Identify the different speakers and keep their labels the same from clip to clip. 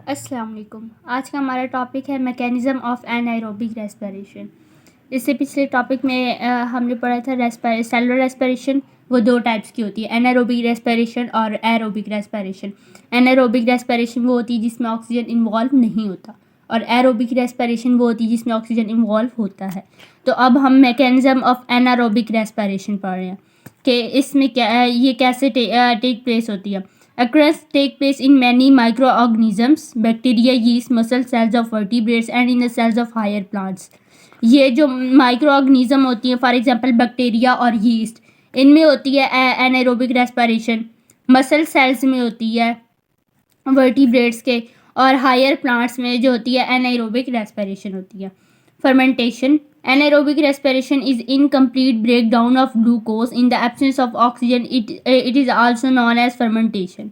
Speaker 1: अस्सलाम वालेकुम। आज का हमारा टॉपिक है मैकेनिज़्म ऑफ एनाएरोबिक रेस्पिरेशन। इससे पिछले टॉपिक में हमने पढ़ा था सेलुलर रेस्पिरेशन। वो दो टाइप्स की होती है, एनाएरोबिक रेस्पिरेशन और एरोबिक रेस्पिरेशन। एनाएरोबिक रेस्पिरेशन वो होती है जिसमें ऑक्सीजन इन्वॉल्व नहीं होता, और एरोबिक रेस्पिरेशन वो होती है जिसमें ऑक्सीजन इन्वॉल्व होता है। तो अब हम मैकेनिज़्म ऑफ एनाएरोबिक रेस्पिरेशन पढ़ रहे हैं कि इसमें ये कैसे टेक प्लेस होती है। Occurrence take place in many microorganisms, bacteria, yeast, muscle cells of vertebrates and in the cells of higher plants. ये जो माइक्रो ऑर्गेनिज्म होती है, फॉर एग्जांपल बैक्टीरिया और यीस्ट, इनमें होती है एनाएरोबिक रेस्पिरेशन। मसल सेल्स में होती है वर्टिब्रेट्स के, और हायर प्लांट्स में जो होती है एनाएरोबिक रेस्पिरेशन होती है। Fermentation anaerobic respiration is incomplete breakdown of glucose in the absence of oxygen. It is also known as fermentation.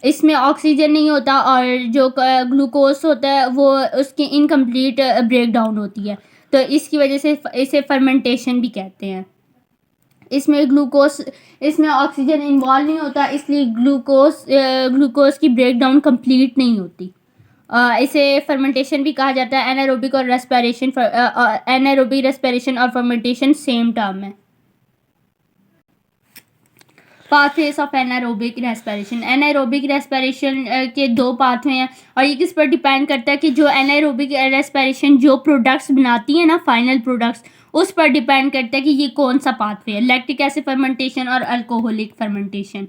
Speaker 1: इसमें ऑक्सीजन नहीं होता और जो ग्लूकोज होता है वो उसकी इनकम्प्लीट ब्रेकडाउन होती है, तो इसकी वजह से इसे फर्मेंटेशन भी कहते हैं। इसमें ऑक्सीजन इन्वॉल्व नहीं होता, इसलिए ग्लूकोज की ब्रेकडाउन कंप्लीट नहीं होती। इसे फर्मेंटेशन भी कहा जाता है। एनाएरोबिक और एनाएरोबिक रेस्पिरेशन और फर्मेंटेशन सेम टर्म है। Pathways of anaerobic respiration. Anaerobic respiration के दो पाथवे हैं, और ये किस पर डिपेंड करता है कि जो एनाएरोबिक रेस्पिरेशन जो प्रोडक्ट्स बनाती है ना, फाइनल प्रोडक्ट्स, उस पर डिपेंड करता है कि ये कौन सा पाथवे है, लैक्टिक एसिड फर्मेंटेशन और अल्कोहलिक फर्मेंटेशन।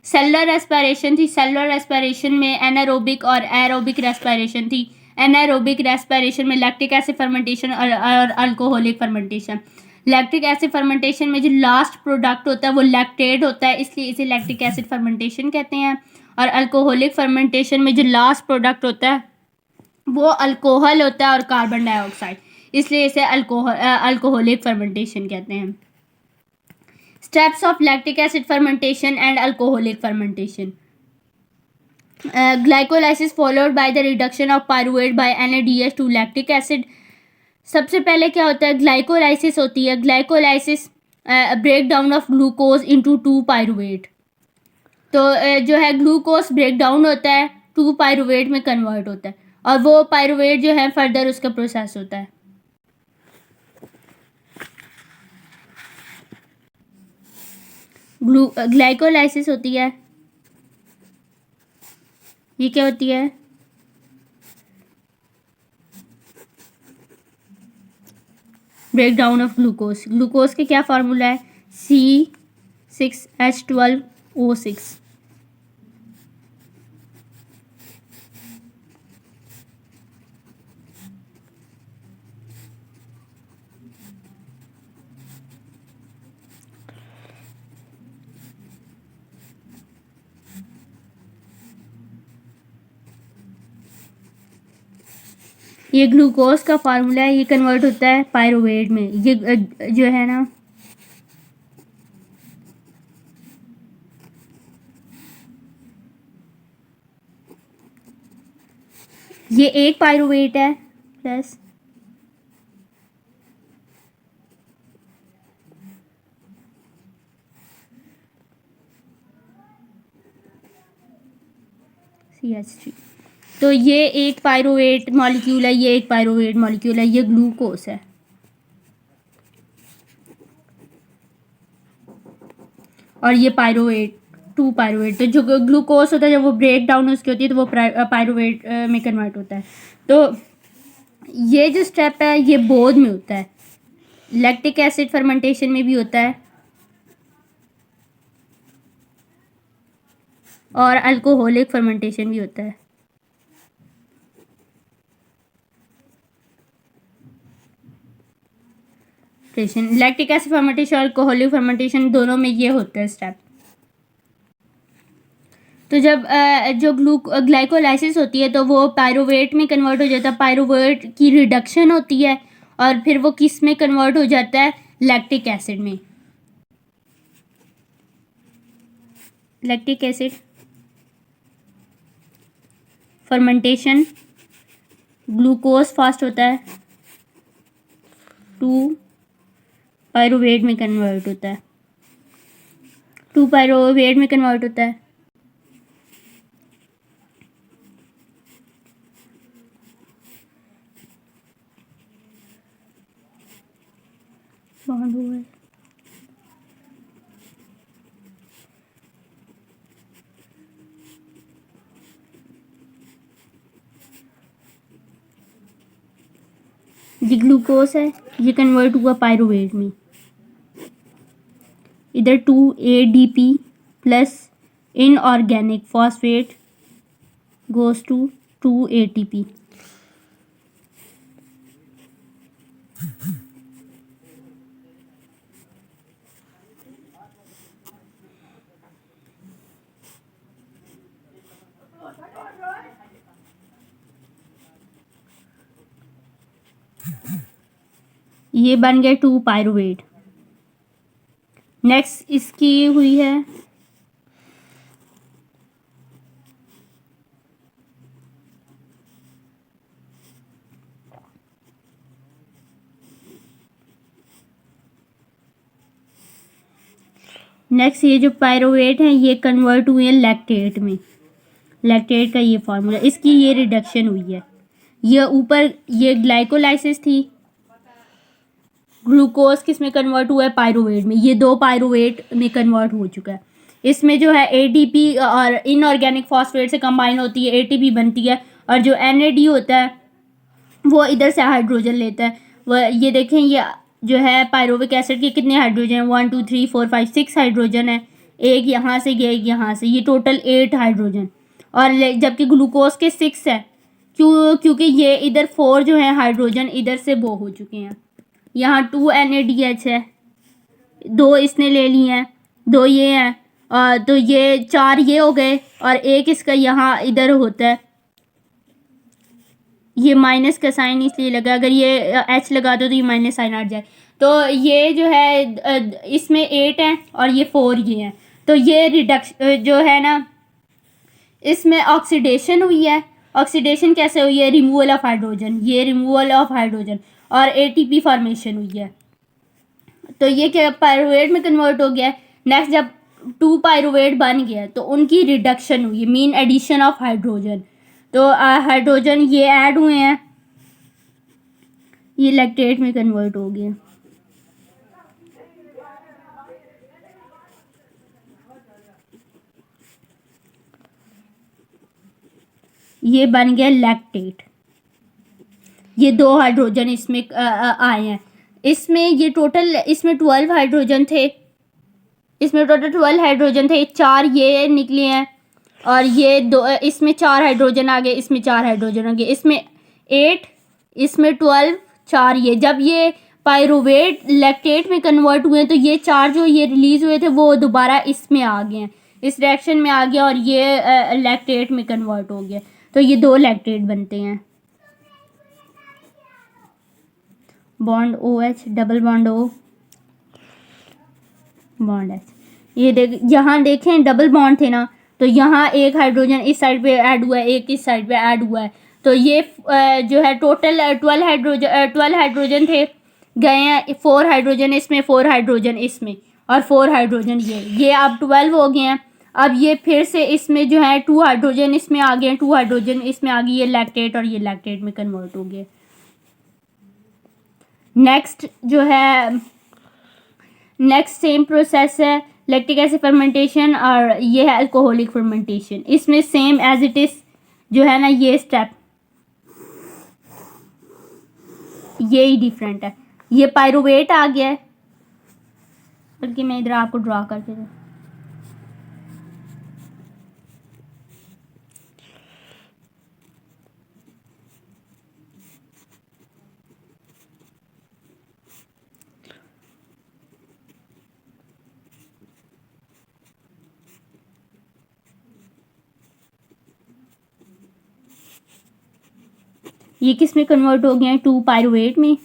Speaker 1: सेलुलर रेस्पिरेशन थी। सेलुलर रेस्पिरेशन में एनाएरोबिक और एरोबिक रेस्पिरेशन थी। एनाएरोबिक रेस्पिरेशन में लैक्टिक एसिड फर्मेंटेशन और alcoholic fermentation. Lactic acid fermentation में जो लास्ट प्रोडक्ट होता है वो लैक्टेट होता है, इसलिए इसे लैक्टिक एसिड फर्मेंटेशन कहते हैं। और अल्कोहलिक फर्मेंटेशन में जो लास्ट प्रोडक्ट होता है वो अल्कोहल होता है और कार्बन डाइऑक्साइड, इसलिए इसे अल्कोहलिक फर्मेंटेशन कहते हैं। Steps of lactic acid fermentation and alcoholic fermentation. Glycolysis followed by the reduction of pyruvate by NADH to lactic acid. सबसे पहले क्या होता है, ग्लाइकोलाइसिस होती है। Glycolysis break down of glucose into 2 pyruvate. तो जो है ग्लूकोज ब्रेक डाउन होता है, 2 पायरुवेट में कन्वर्ट होता है, और वो पायरुवेट जो है फर्दर उसका प्रोसेस होता है। ग्लाइकोलाइसिस होती है, ये क्या होती है, break down of glucose. Glucose के क्या फार्मूला है, C6H12O6। ये ग्लूकोज का फार्मूला है, ये कन्वर्ट होता है पायरुवेट में। ये जो है ना, ये एक पायरुवेट है प्लस CH3। तो ये एक पायरुवेट मॉलिक्यूल है, ये एक पायरुवेट मॉलिक्यूल है, ये ग्लूकोज है। और ये पायरुवेट, 2 पायरुवेट। तो जो ग्लूकोज होता है जब वो ब्रेक डाउन उसकी होती है तो वो पायरुवेट में कन्वर्ट होता है। तो ये जो स्टेप है ये बोथ में होता है, लैक्टिक एसिड फर्मेंटेशन में भी होता है और अल्कोहलिक फर्मेंटेशन भी होता है। लैक्टिक एसिड फर्मेंटेशन और अल्कोहलिक फर्मेंटेशन दोनों में ये होता है स्टेप। तो जब जो ग्लाइकोलाइसिस होती है तो वो पायरुवेट में कन्वर्ट हो जाता है, पायरुवेट की रिडक्शन होती है, और फिर वो किस में कन्वर्ट हो जाता है, लैक्टिक एसिड में। Lactic acid fermentation, glucose fast होता है, 2 पायरुवेट में कन्वर्ट होता है, 2 पायरुवेट में कन्वर्ट होता है। बॉन्ड हुआ है। ये ग्लूकोज है, ये कन्वर्ट हुआ पायरुवेट में। इधर 2 ADP plus inorganic phosphate goes to 2 ATP। ये बन गया 2 पायरुवेट। नेक्स्ट इसकी हुई है नेक्स्ट, ये जो पायरुवेट है ये कन्वर्ट हुए हैं लैक्टेट में। लैक्टेट का ये फार्मूला, इसकी ये रिडक्शन हुई है। ये ऊपर ये ग्लाइकोलाइसिस थी, ग्लूकोज किस में कन्वर्ट हुआ है, पायरुवेट में। ये 2 पायरुवेट में कन्वर्ट हो चुका है। इसमें जो है ADP और इनऑर्गेनिक फॉस्फेट से कंबाइन होती है, ATP बनती है, और जो NAD होता है वो इधर से हाइड्रोजन लेता है। वह ये देखें, ये जो है पायरुविक एसिड के कितने हाइड्रोजन है, 1 2 3 4 5 6 हाइड्रोजन है। एक यहाँ से गया, एक यहाँ से, ये टोटल 8 हाइड्रोजन। और जबकि ग्लूकोज के 6 है, क्योंकि ये इधर 4 जो है हाइड्रोजन इधर से वो हो चुके हैं। यहाँ 2 NADH है, 2 इसने ले लिए हैं, 2 ये हैं, तो ये 4 ये हो गए, और एक इसका यहाँ इधर होता है। ये माइनस का साइन इसलिए लगा, अगर ये H लगा दो तो ये माइनस साइन हट जाए। तो ये जो है इसमें 8 है और ये 4 ये हैं। तो ये रिडक्शन जो है ना, इसमें ऑक्सीडेशन हुई है। ऑक्सीडेशन कैसे हुई है, रिमूवल ऑफ हाइड्रोजन, ये रिमूवल ऑफ हाइड्रोजन, और ATP फॉर्मेशन हुई है। तो ये क्या पायरुवेट में कन्वर्ट हो गया है। नेक्स्ट जब 2 पायरुवेट बन गया तो उनकी रिडक्शन हुई, मीन एडिशन ऑफ हाइड्रोजन। तो हाइड्रोजन ये ऐड हुए हैं, ये लैक्टेट में कन्वर्ट हो गया। ये बन गया लैक्टेट। ये 2 हाइड्रोजन इसमें आए हैं। इसमें ये टोटल इसमें 12 हाइड्रोजन थे, इसमें टोटल 12 हाइड्रोजन थे, 4 ये निकले हैं, और ये 2 इसमें 4 हाइड्रोजन आ गए, इसमें 4 हाइड्रोजन आ गए, इसमें 8, इसमें 12, 4 ये। जब ये पायरुवेट लैक्टेट में कन्वर्ट हुए तो ये 4 जो ये रिलीज हुए थे वो दोबारा इसमें आ गए हैं, इस रिएक्शन में आ गया, और ये लैक्टेट में कन्वर्ट हो गया। तो ये 2 लैक्टेट बनते हैं। Bond OH, double bond O, bond H। ये यहाँ देखें डबल बॉन्ड थे ना, तो यहाँ एक हाइड्रोजन इस साइड पे ऐड हुआ है, एक इस साइड पे ऐड हुआ है। तो ये जो है टोटल 12 हाइड्रोजन थे, गए हैं 4 हाइड्रोजन इसमें, 4 हाइड्रोजन इसमें, और 4 हाइड्रोजन ये अब 12 हो गए हैं। अब ये फिर से इसमें जो है 2 हाइड्रोजन इसमें आ गए, 2 हाइड्रोजन इसमें आ गई, ये लैक्टेट और ये लैक्टेट में कन्वर्ट हो गए। नेक्स्ट जो है, नेक्स्ट सेम प्रोसेस है लैक्टिक एसिड फर्मेंटेशन, और ये है अल्कोहलिक फर्मेंटेशन। इसमें सेम एज इट इज जो है ना, ये स्टेप ये ही डिफरेंट है। ये पायरुवेट आ गया है, बल्कि मैं इधर आपको ड्रा करके दूँ। ये किस में कन्वर्ट हो गया है, 2 पायरुवेट में।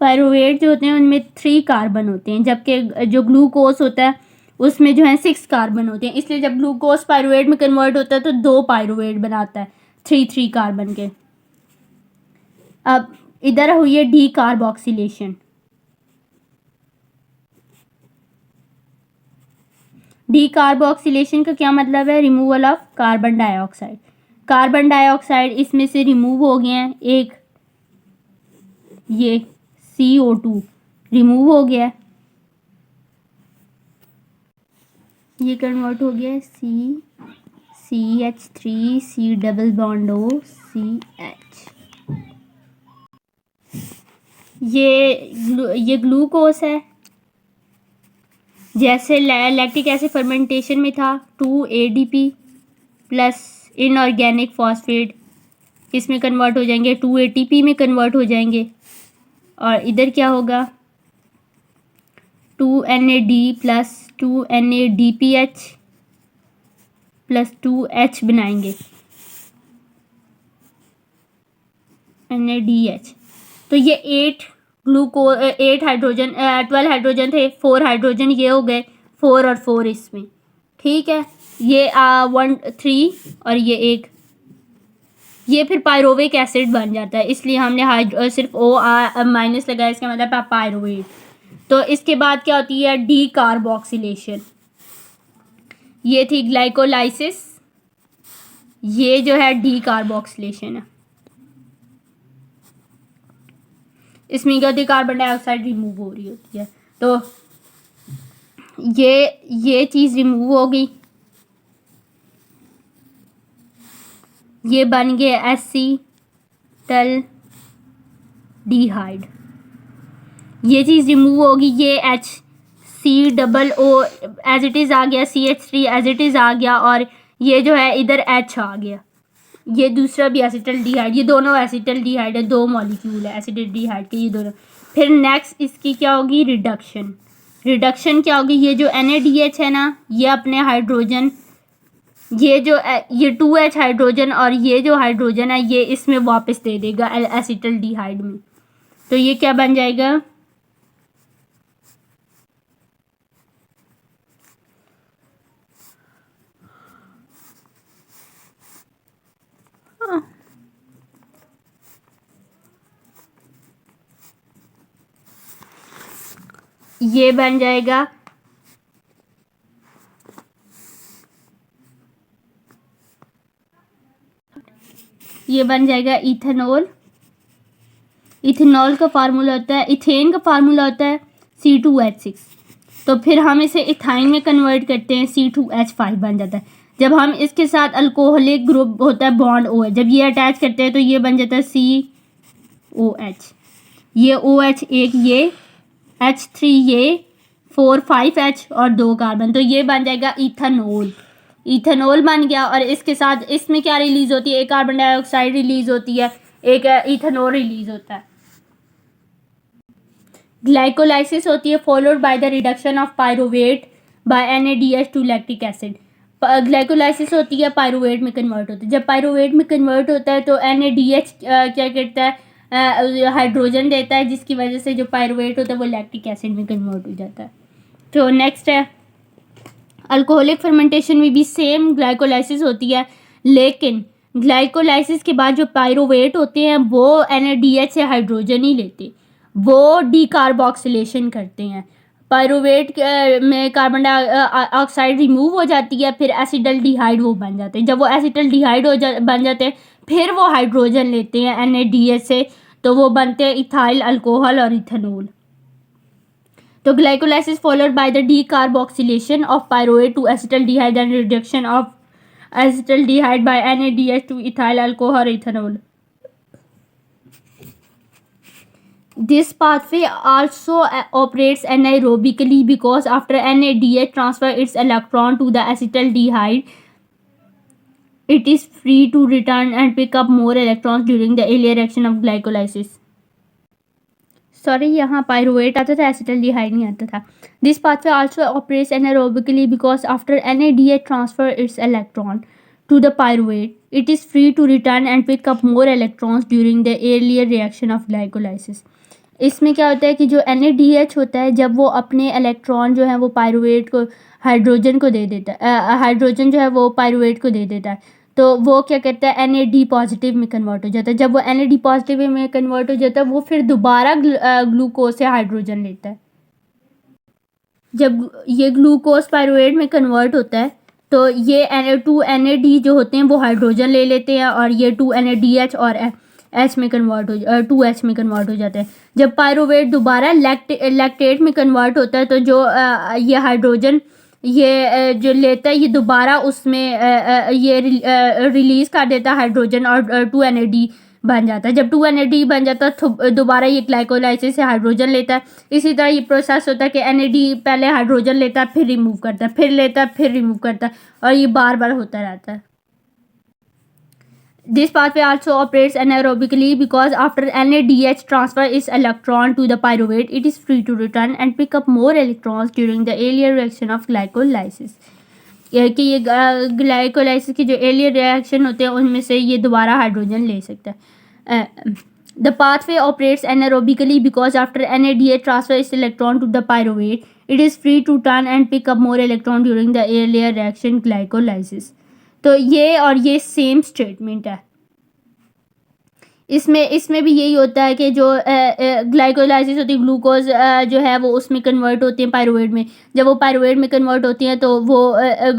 Speaker 1: पायरुवेट जो होते हैं उनमें 3 कार्बन होते हैं, जबकि जो ग्लूकोज होता है उसमें जो है 6 कार्बन होते हैं। इसलिए जब ग्लूकोज पायरुवेट में कन्वर्ट होता है तो 2 पायरुवेट बनाता है 3 कार्बन के। अब इधर हुई है डी कार्बोक्सिलेशन। डीकार्बोक्सिलेशन का क्या मतलब है? Removal of carbon dioxide. Carbon dioxide इसमें से रिमूव हो गए हैं, एक ये CO2 रिमूव हो गया, ये कन्वर्ट हो गया CH3 C double bond O CH। ये ग्लूकोस है, जैसे लैक्टिक एसिड फर्मेंटेशन में था 2 ADP प्लस इनऑर्गेनिक फॉस्फेट किस में कन्वर्ट हो जाएंगे? 2 ATP में कन्वर्ट हो जाएंगे। और इधर क्या होगा? 2NAD plus 2NADPH plus 2H बनाएंगे, NADH। तो ये 8 हाइड्रोजन 12 हाइड्रोजन थे, 4 हाइड्रोजन ये हो गए, 4 और 4 इसमें, ठीक है। ये 1 3 और ये 1, ये फिर पायरोविक एसिड बन जाता है, इसलिए हमने सिर्फ O माइनस लगाया, इसका मतलब पायरोवेट। तो इसके बाद क्या होती है? डीकार्बोक्सिलेशन। ये थी ग्लाइकोलाइसिस, ये जो है डीकार्बोक्सिलेशन है। इसमें क्या होती है? कार्बन डाइऑक्साइड रिमूव हो रही होती है। तो ये चीज़ रिमूव हो गई, ये बन गया एसिटल्डिहाइड। ये चीज़ रिमूव होगी, ये HC double O as it is आ गया, CH3 एज इट इज़ आ गया, और ये जो है इधर H आ गया। ये दूसरा भी एसिटल्डिहाइड, ये दोनों एसिटल्डिहाइड है, 2 मॉलिक्यूल है एसिटल्डिहाइड के ये दोनों। फिर नेक्स्ट इसकी क्या होगी? रिडक्शन। रिडक्शन क्या होगी? ये जो NADH है ना, ये अपने हाइड्रोजन, ये 2H हाइड्रोजन और ये जो हाइड्रोजन है ये इसमें वापस दे देगा एसिटल्डिहाइड में। तो ये क्या बन जाएगा? ये बन जाएगा इथेनॉल। इथेनॉल का फार्मूला होता है, इथेन का फार्मूला होता है C2H6। तो फिर हम इसे इथाइन में कन्वर्ट करते हैं, C2H5 बन जाता है। जब हम इसके साथ अल्कोहलिक ग्रुप होता है बॉन्ड O है, जब ये अटैच करते हैं तो ये बन जाता है COH। ये OH एक, ये H3, ये 4 5H और 2 कार्बन, तो ये बन जाएगा इथेनॉल। इथेनॉल बन गया, और इसके साथ इसमें क्या रिलीज होती है? एक कार्बन डाइऑक्साइड रिलीज होती है, एक इथेनॉल रिलीज होता है। ग्लाइकोलाइसिस होती है followed by the reduction of pyruvate by NADH to lactic acid. Glycolysis होती है, पायरुवेट में कन्वर्ट होता है। जब पायरुवेट में कन्वर्ट होता है तो NADH क्या करता है? हाइड्रोजन देता है, जिसकी वजह से जो पायरुवेट होता है वो लैक्टिक एसिड में कन्वर्ट हो जाता है। तो नेक्स्ट है अल्कोहलिक फर्मेंटेशन में भी सेम ग्लाइकोलाइसिस होती है, लेकिन ग्लाइकोलाइसिस के बाद जो पायरुवेट होते हैं वो NADH से हाइड्रोजन ही लेते, वो डीकार्बोक्सिलेशन करते हैं। पायरुवेट में कार्बन डाइऑक्साइड रिमूव हो जाती है, फिर एसिटल्डिहाइड वो बन जाते हैं। जब वो एसिटल्डिहाइड बन जाते हैं, फिर वो हाइड्रोजन लेते हैं NADH से, तो वो बनते हैं इथाइल अल्कोहल और इथेनॉल। तो glycolysis followed by the decarboxylation of pyruvate to acetaldehyde and reduction of acetaldehyde by NADH to ethyl alcohol or ethanol. This pathway also operates anaerobically because after NADH transfer its electron to the acetaldehyde, it is free to return and pick up more electrons during the earlier reaction of glycolysis. Sorry, यहाँ pyruvate आता था, acetaldehyde नहीं आता था। This pathway also operates anaerobically because after NADH transfer its electron to the pyruvate, it is free to return and pick up more electrons during the earlier reaction of glycolysis. इसमें क्या होता है कि जो NADH होता है, जब वो अपने इलेक्ट्रॉन जो है वो पायरुवेट को हाइड्रोजन को दे देता है, हाइड्रोजन जो है वो पायरुवेट को दे देता है, तो वो क्या करता है? NAD पॉजिटिव में कन्वर्ट हो जाता है। जब वो NAD पॉजिटिव में कन्वर्ट हो जाता है, वो फिर दोबारा ग्लूकोज से हाइड्रोजन लेता है। जब ये ग्लूकोज पायरुवेट में कन्वर्ट होता है तो ये Na2NAD जो होते हैं वो हाइड्रोजन ले लेते हैं और ये 2NADH और H में कन्वर्ट हो 2H में कन्वर्ट हो जाता है। जब पायरुवेट दोबारा लैक्टेट में कन्वर्ट होता है तो जो ये हाइड्रोजन ये जो लेता है ये दोबारा उसमें ये रिलीज़ कर देता है हाइड्रोजन और 2NAD बन जाता है। जब 2NAD बन जाता है तो दोबारा ये ग्लाइकोलाइसिस से हाइड्रोजन लेता है। इसी तरह ये प्रोसेस होता है कि NAD पहले हाइड्रोजन लेता है फिर रिमूव करता है, फिर लेता है फिर रिमूव करता है और ये बार बार होता रहता है। This pathway also operates anaerobically because after NADH transfer its electron to the pyruvate, it is free to return and pick up more electrons during the earlier reaction of glycolysis. कि ये glycolysis की जो earlier reaction होते हैं उनमें से ये दोबारा हाइड्रोजन ले सकता है। The pathway operates anaerobically because after NADH transfer its electron to the pyruvate it is free to turn and pick up more electron during the earlier reaction glycolysis. तो ये और ये सेम स्टेटमेंट है। इसमें भी यही होता है कि जो ग्लाइकोलाइसिस होती है ग्लूकोज जो है वो उसमें कन्वर्ट होती है पायरुवेट में। जब वो पायरुवेट में कन्वर्ट होती हैं तो वो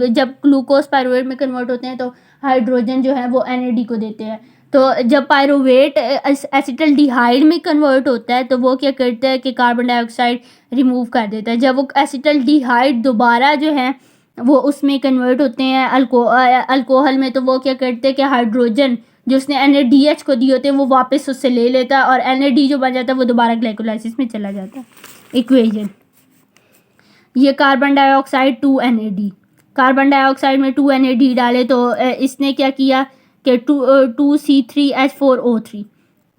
Speaker 1: जब ग्लूकोज पायरुवेट में कन्वर्ट होते हैं तो हाइड्रोजन जो है वो NAD को देते हैं। तो जब पायरुवेट एसिटल्डिहाइड में कन्वर्ट होता है तो वो क्या करता है कि कार्बन डाइऑक्साइड रिमूव कर देता है। जब वो एसिटल्डिहाइड दोबारा जो है वो उसमें कन्वर्ट होते हैं अल्कोहल में तो वो क्या करते हैं कि हाइड्रोजन जो उसने NADH को दिए होते हैं वो वापस उससे ले लेता है और NAD जो बन जाता है वो दोबारा ग्लाइकोलाइसिस में चला जाता है। इक्वेशन ये carbon dioxide 2NAD, carbon dioxide में 2NAD डाले तो इसने क्या किया कि 2C3H4O3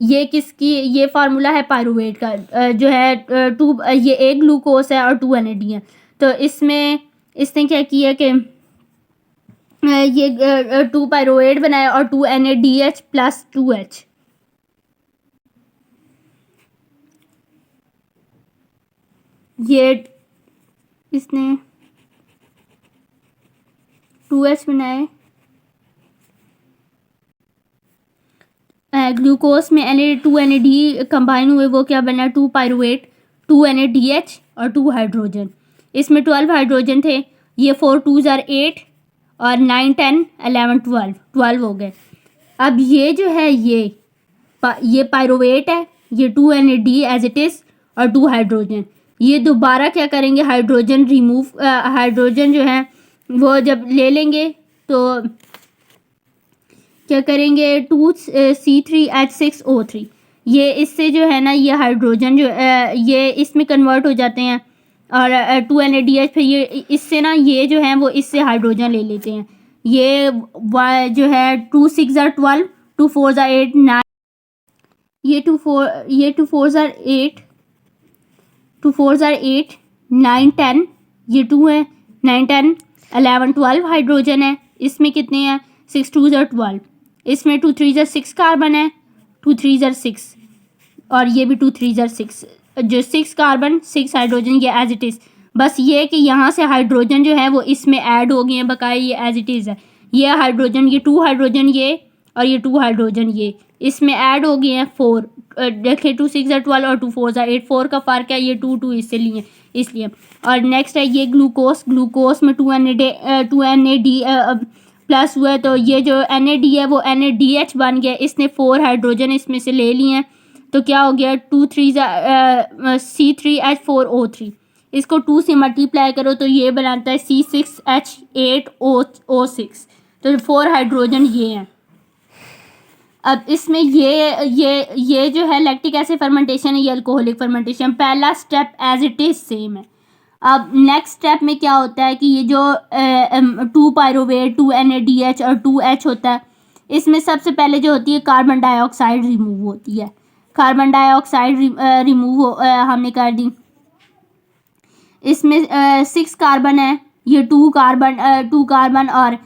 Speaker 1: ये किसकी ये फार्मूला है पायरुवेट का जो है ये एक ग्लूकोज है और 2NAD है। तो इसमें इसने क्या किया कि ये 2 पायरुवेट बनाया और 2NADH प्लस 2H ये इसने 2H बनाए ग्लूकोज में Na2NAD कंबाइन हुए वो क्या बना 2 पायरुवेट 2NADH और 2 हाइड्रोजन। इसमें 12 हाइड्रोजन थे ये 4 2s are 8 और 9 10 11 12 हो गए। अब ये जो है ये पायरुवेट है ये 2NAD एज इट इज़ और 2 हाइड्रोजन ये दोबारा क्या करेंगे हाइड्रोजन रिमूव हाइड्रोजन जो है वो जब ले लेंगे तो क्या करेंगे 2C3H6O3 ये इससे जो है ना ये हाइड्रोजन जो ये इसमें कन्वर्ट हो जाते हैं और 2NADH फिर ये इससे ना ये जो है वो इससे हाइड्रोजन ले लेते हैं। ये जो है 2 6s are 12 2 4s are 8 9 ये 2 4s are 8 2 4s are 8 9 10 ये 2 है 9 10 11 12 हाइड्रोजन है। इसमें कितने हैं 6 2s are 12 इसमें 2 3s are 6 कार्बन है 2 3s are 6 और ये भी 2 3s are 6 जो 6 कार्बन 6 हाइड्रोजन ये एज इट इज़। बस ये कि यहाँ से हाइड्रोजन जो है वो इसमें ऐड हो गए हैं बकाया ये एज इट इज़ है। ये हाइड्रोजन ये 2 हाइड्रोजन ये और ये 2 हाइड्रोजन ये इसमें ऐड हो गए हैं 4 देखिए 2 6s are 12 और 2 4s are 8 4 का फ़र्क है ये 2 2 इससे लिए इसलिए। और नेक्स्ट है ये ग्लूकोज में 2NAD प्लस हुआ है तो ये जो NAD है वो NADH बन गया। इसने 4 हाइड्रोजन इसमें से ले लिए हैं तो क्या हो गया 2 3 C3H4O3 इसको 2 से मल्टीप्लाई करो तो ये बनाता है C6H8O6 तो 4 हाइड्रोजन ये हैं। अब इसमें ये जो है लैक्टिक एसिड फर्मेंटेशन है ये अल्कोहलिक फर्मेंटेशन पहला step as it is same है। अब नेक्स्ट स्टेप में क्या होता है कि ये जो 2 पायरुवेट 2NADH और 2H होता है इसमें सबसे पहले जो होती है कार्बन डाइऑक्साइड रिमूव होती है। कार्बन डाइऑक्साइड रिमूव हमने कर दी। इसमें 6 कार्बन है ये 2 कार्बन और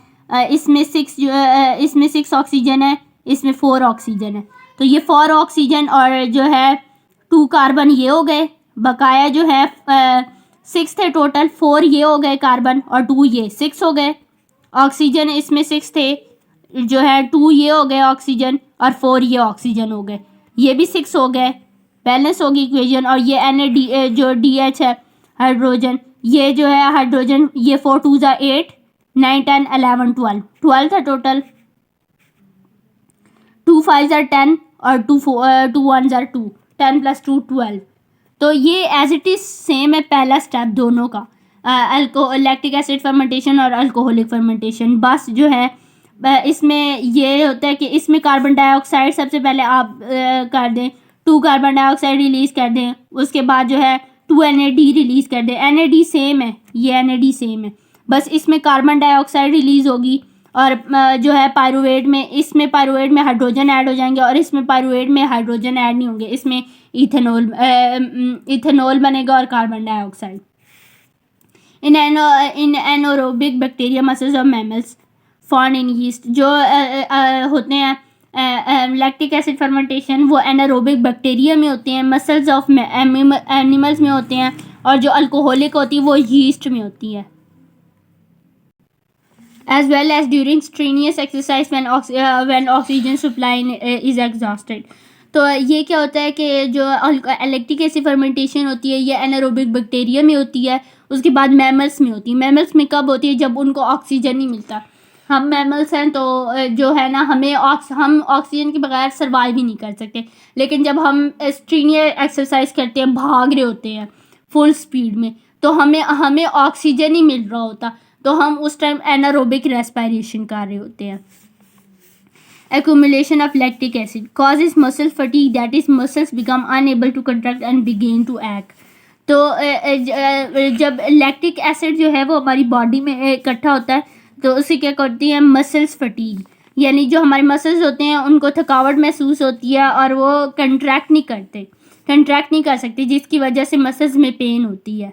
Speaker 1: इसमें 6 ऑक्सीजन है इसमें 4 ऑक्सीजन है तो ये 4 ऑक्सीजन और जो है 2 कार्बन ये हो गए बकाया जो है 6 थे टोटल 4 ये हो गए कार्बन और 2 ये 6 हो गए ऑक्सीजन इसमें 6 थे जो है 2 ये हो गए ऑक्सीजन और 4 ये ऑक्सीजन हो गए ये भी 6 हो गए बैलेंस होगी इक्वेशन। और ये NAD जो DH है हाइड्रोजन ये जो है हाइड्रोजन, ये 4 2 ज़ा 8, 9 10 11 12 था टोटल, 2 5 ज़ा 10 और 2 1 ज़ा 2, 10 + 2 12। तो ये एज इट इज़ सेम है पहला स्टेप दोनों का, लैक्टिक एसिड फर्मेंटेशन और अल्कोहलिक फर्मेंटेशन। बस जो है इसमें ये होता है कि इसमें कार्बन डाइऑक्साइड सबसे पहले आप कर दें, 2 कार्बन डाइऑक्साइड रिलीज़ कर दें, उसके बाद जो है 2 NAD रिलीज़ कर दें। NAD सेम है, ये NAD सेम है, बस इसमें कार्बन डाइऑक्साइड रिलीज़ होगी और जो है पायरुवेट में, इसमें पायरुवेट में हाइड्रोजन ऐड हो जाएंगे और इसमें पायरुवेट में हाइड्रोजन ऐड नहीं होंगे, इसमें इथेनॉल बनेगा और carbon dioxide. In anaerobic bacteria muscles of mammals found in yeast, जो होते हैं लैक्टिक एसिड फर्मेंटेशन, वो एनारोबिक बैक्टीरिया में होते हैं, मसल्स ऑफ एनिमल्स में होते हैं, और जो अल्कोहलिक होती है वो यीस्ट में होती है। as well as during strenuous exercise when oxygen supply is exhausted। तो ये क्या होता है कि जो लैक्टिक एसिड फर्मेंटेशन होती है ये एनारोबिक बैक्टीरिया में होती है, उसके बाद मैमल्स में होती है। मैमल्स में कब होती है? जब उनको ऑक्सीजन नहीं मिलता। हम मैमल्स हैं तो जो है ना, हम ऑक्सीजन के बगैर सर्वाइव ही नहीं कर सकते, लेकिन जब हम स्ट्रीनियर एक्सरसाइज करते हैं, भाग रहे होते हैं फुल स्पीड में, तो हमें ऑक्सीजन ही मिल रहा होता, तो हम उस टाइम एनारोबिक रेस्पिरेशन कर रहे होते हैं। Accumulation of lactic acid causes muscle fatigue, that is muscles become unable to contract and begin to ache। तो जब लैक्टिक एसिड जो है वो हमारी बॉडी में इकट्ठा होता है तो उसे क्या करती है? मसल्स फटीग, यानी जो हमारे मसल्स होते हैं उनको थकावट महसूस होती है और वो कंट्रैक्ट नहीं कर सकते, जिसकी वजह से मसल्स में पेन होती है।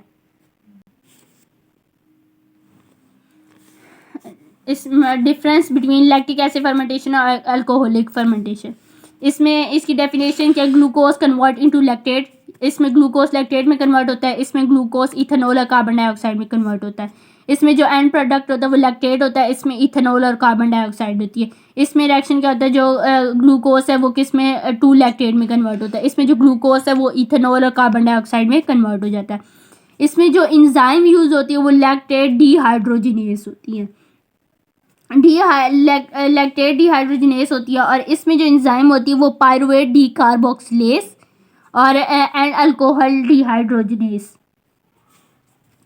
Speaker 1: इस difference between lactic acid fermentation और अल्कोहलिक फर्मेंटेशन, इसमें इसकी डेफिनेशन क्या? ग्लूकोज कन्वर्ट इनटू लैक्टेट, इसमें ग्लूकोज लैक्टेट में कन्वर्ट होता है, इसमें ग्लूकोज इथेनॉल और कार्बन डाइऑक्साइड में कन्वर्ट होता है। इसमें जो एंड प्रोडक्ट होता है वो लैक्टेट होता है, इसमें इथेनॉल और कार्बन डाइऑक्साइड होती है। इसमें रिएक्शन क्या होता है? जो ग्लूकोज है वो किस में? 2 लैक्टेट में कन्वर्ट होता है। इसमें जो ग्लूकोज है वो इथेनॉल और कार्बन डाइऑक्साइड में कन्वर्ट हो जाता है। इसमें जो इंजाइम यूज़ होती है वो लैक्टेट डिहाइड्रोजिनेस होती है, लैक्टेट डिहाइड्रोजिनेस होती है, और इसमें जो इंजाइम होती है वो पायरुवेट डीकार्बोक्सिलेज और एंड अल्कोहल डिहाइड्रोजिनेस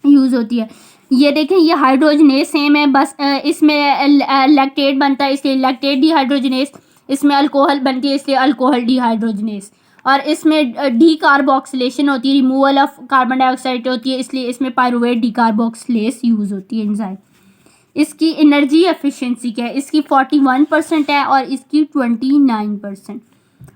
Speaker 1: यूज़ होती है। ये देखें, ये हाइड्रोजिनेस सेम है, बस इसमें लैक्टेट बनता है इसलिए लैक्टेट डिहाइड्रोजिनेस, इसमें अल्कोहल बनती है इसलिए अल्कोहल डिहाइड्रोजिनेस, और इसमें डीकार्बोक्सिलेशन होती है, रिमूवल ऑफ कार्बन डाइऑक्साइड होती है, इसलिए इसमें पायरुवेट डीकार्बोक्सिलेज यूज़ होती है एंजाइम। इसकी एनर्जी एफिशिएंसी क्या है? इसकी 41% है और इसकी 29%।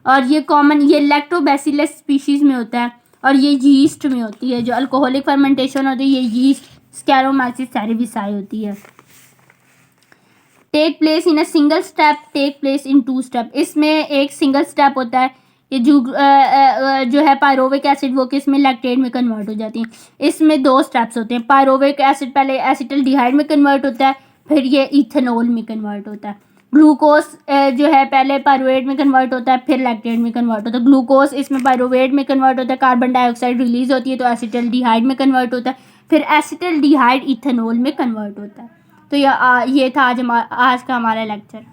Speaker 1: और ये कॉमन, ये लैक्टोबैसिलस स्पीशीज़ में होता है और ये यीस्ट में होती है। जो अल्कोहलिक फर्मेंटेशन होती है ये यीस्ट स्कैरोमाइसिस सेरेविसाई होती है। Take place in a single step, take place in 2 step. इसमें एक सिंगल स्टेप होता है, ये जो है पायरोविक एसिड वो किस में? लैक्टेट में कन्वर्ट हो जाती है। इसमें 2 स्टेप्स होते हैं, पायरोविक एसिड पहले एसिटल्डिहाइड में कन्वर्ट होता है, फिर ये इथेनॉल में कन्वर्ट होता है। ग्लूकोज जो है पहले पायरुवेट में कन्वर्ट होता है, फिर लैक्टेट में कन्वर्ट होता है। ग्लूकोज इसमें पायरुवेट में कन्वर्ट होता है, कार्बन डाइऑक्साइड रिलीज होती है तो एसिटल्डिहाइड में कन्वर्ट होता है, फिर एसिटल्डिहाइड इथेनॉल में कन्वर्ट होता है। तो ये था आज का हमारा लेक्चर।